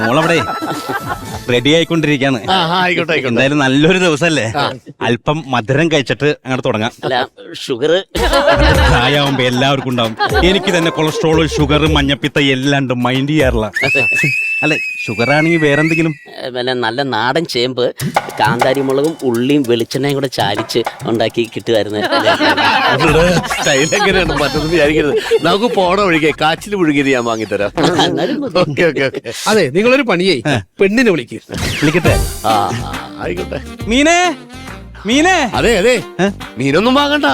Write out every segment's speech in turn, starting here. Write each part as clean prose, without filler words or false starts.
മോളവിടെ ready ആയിക്കൊണ്ടിരിക്കാണ്. ആയിക്കോട്ടെ ആയിക്കോട്ടെ. എന്തായാലും നല്ലൊരു ദിവസല്ലേ, അല്പം മധുരം കഴിച്ചിട്ട് അങ്ങോട്ട് തുടങ്ങാം. അല്ല ഷുഗർ പ്രായമാകുമ്പോ എല്ലാവർക്കും ഉണ്ടാവും. എനിക്ക് തന്നെ കൊളസ്ട്രോള്, ഷുഗർ, മഞ്ഞപ്പിത്ത എല്ലാം ഉണ്ട്, മൈൻഡ് ചെയ്യാറില്ല. അല്ലെ, ഷുഗർ ആണെങ്കിൽ വേറെന്തെങ്കിലും പിന്നെ നല്ല നാടൻ ചേമ്പ്, കാന്താരി മുളകും ഉള്ളിയും വെളിച്ചെണ്ണയും കൂടെ ചാലിച്ച് ഉണ്ടാക്കി കിട്ടുമായിരുന്നു. എങ്ങനെയാണ് മറ്റൊന്നും വിചാരിക്കരുത്. നമുക്ക് പോണ ഒഴികെ കാച്ചിൽ പുഴുകിയത് ഞാൻ വാങ്ങിത്തരാം. Okay okay okay. അതെ, നിങ്ങളൊരു പണിയേ, പെണ്ണിനെ വിളിക്ക്. വിളിക്കട്ടെ? ആ ആയിക്കോട്ടെ. മീനേ, മീനേ. അതെ അതെ, മീനൊന്നും വാങ്ങണ്ട.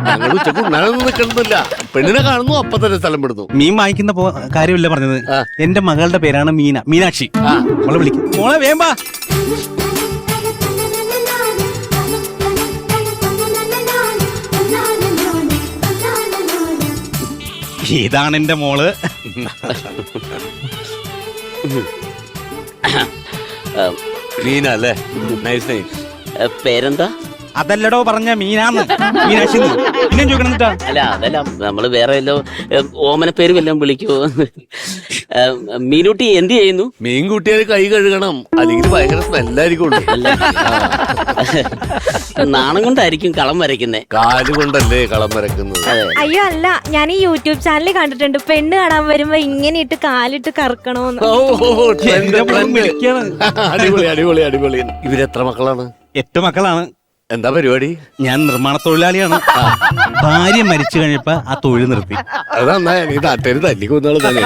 ഞങ്ങൾ ഉച്ചക്ക് ഉണ്ണാനൊന്നും നിൽക്കണമെന്നില്ല. പെണ്ണിനെ കാണുന്നു, അപ്പൊ തന്നെ സ്ഥലം വിടുന്നു. മീൻ വാങ്ങിക്കുന്ന കാര്യമില്ല പറഞ്ഞത്. എന്റെ മകളുടെ പേരാണ് മീനാക്ഷി. മോളെ വിളിക്കും. മോളെ വേമ്പാ. ഇതാണ് എന്റെ മോള്. മീന അല്ലേ? Nice name. പേരെന്താ? അതല്ലടോ പറഞ്ഞ മീനാന്ന്, മീനാക്ഷി. പിന്നെ ചോദിക്കണെന്നിട്ടാ? അല്ല അതല്ല, നമ്മള് വേറെ വല്ലോ ഓമന പേര് വല്ലതും വിളിക്കുവോ? മീനൂട്ടി എന്ത് ചെയ്യുന്നു? മീൻ കൂട്ടിയാൽ കൈ കഴുകണം, അല്ലെങ്കിൽ ഭയങ്കര സ്മെല്ലായിരിക്കും. നാണം കൊണ്ടായിരിക്കും കളം വരയ്ക്കുന്നേ. കാലുകൊണ്ടല്ലേ കളം വരക്കുന്നത്? അയ്യോ അല്ല, ഞാൻ ഈ യൂട്യൂബ് ചാനലിൽ കണ്ടിട്ടുണ്ട്, പെണ്ണ് കാണാൻ വരുമ്പോ ഇങ്ങനെ ഇട്ട് കാലിട്ട് കറക്കണോന്ന്. അടിപൊളി അടിപൊളി അടിപൊളി. ഇവരെത്ര മക്കളാണ്? 8 മക്കളാണ്. എന്താ പരിപാടി? ഞാൻ നിർമ്മാണ തൊഴിലാളിയാണ്. ഭാര്യ മരിച്ചു കഴിഞ്ഞപ്പോ ആ തൊഴിൽ നിർത്തി. അതാ നീ നാട്ടുകാർ തല്ലിക്കൊന്നാള് തന്നെ.